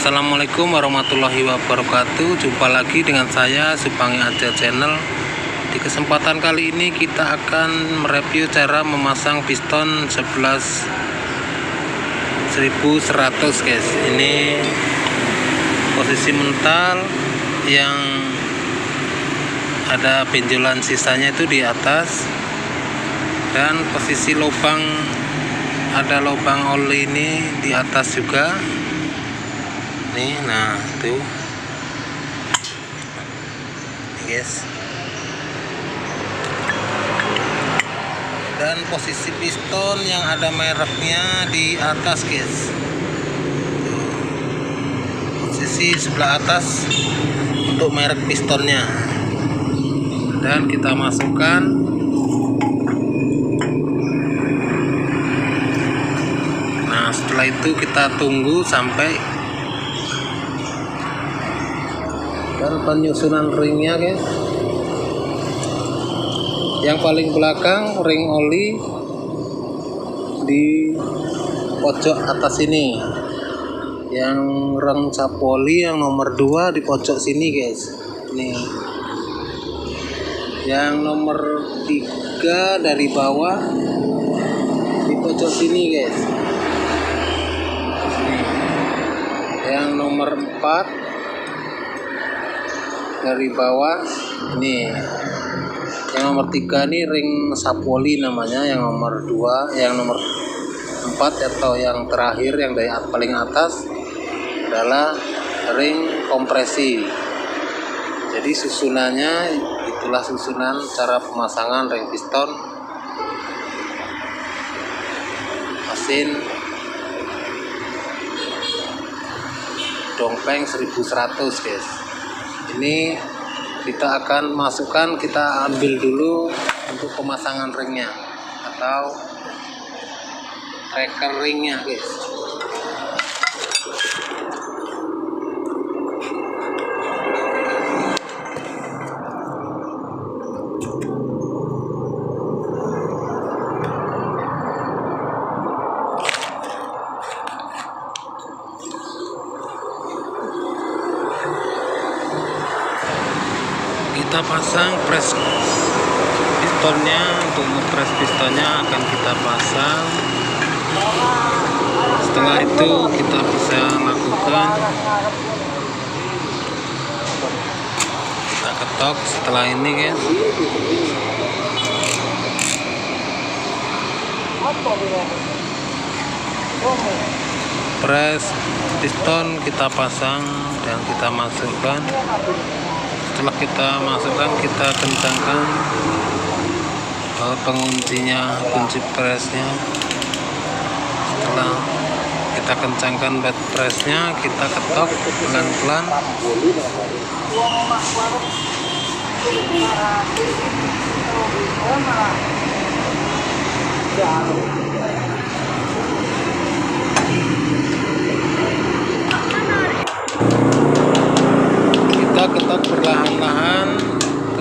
Assalamualaikum warahmatullahi wabarakatuh. Jumpa lagi dengan saya Supangi Aja Channel. Di kesempatan kali ini kita akan mereview cara memasang piston 11.100 guys. Ini posisi mental yang ada benjolan sisanya itu di atas, dan posisi lubang, ada lubang oli ini di atas juga nih. Nah tuh guys, dan posisi piston yang ada mereknya di atas guys. Tuh, posisi sebelah atas untuk merek pistonnya, dan kita masukkan. Nah setelah itu kita tunggu sampai, dan penyusunan ringnya guys. Yang paling belakang ring oli di pojok atas ini, yang ring cap oli yang nomor 2 di pojok sini guys. Nih yang nomor 3 dari bawah di pojok sini guys. Nih. Yang nomor 4 dari bawah ini, yang nomor 3 ini ring sapoli namanya, yang nomor 2, yang nomor 4 atau yang terakhir yang dari paling atas adalah ring kompresi. Jadi susunannya itulah susunan cara pemasangan ring piston mesin Dongfeng 1100 guys. Ini kita akan masukkan, kita ambil dulu untuk pemasangan ringnya atau tracker ringnya guys. Kita pasang press pistonnya. Untuk ngepres pistonnya akan kita pasang. Setelah itu kita bisa lakukan, kita ketok setelah ini guys. Press piston kita pasang dan kita masukkan. Setelah kita masukkan, kita kencangkan penguncinya, kunci presnya. Setelah kita kencangkan bed presnya, kita ketok pelan-pelan. Kita ketok perlahan-lahan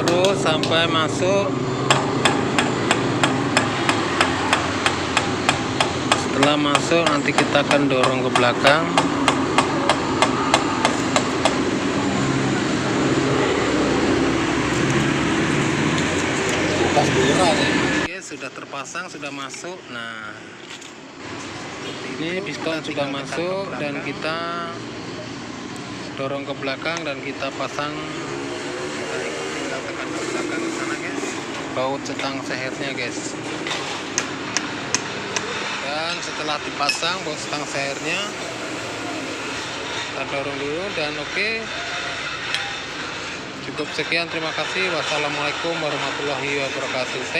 terus sampai masuk. Setelah masuk, nanti kita akan dorong ke belakang. Oke, sudah terpasang, sudah masuk. Nah ini piston sudah masuk, dan kita dorong ke belakang dan kita pasang. Tinggal tekan ke belakang ke sana guys, baut cetang sehernya guys. Dan setelah dipasang baut cetang sehernya, kita dorong dulu, dan oke. Cukup sekian, terima kasih. Wassalamualaikum warahmatullahi wabarakatuh.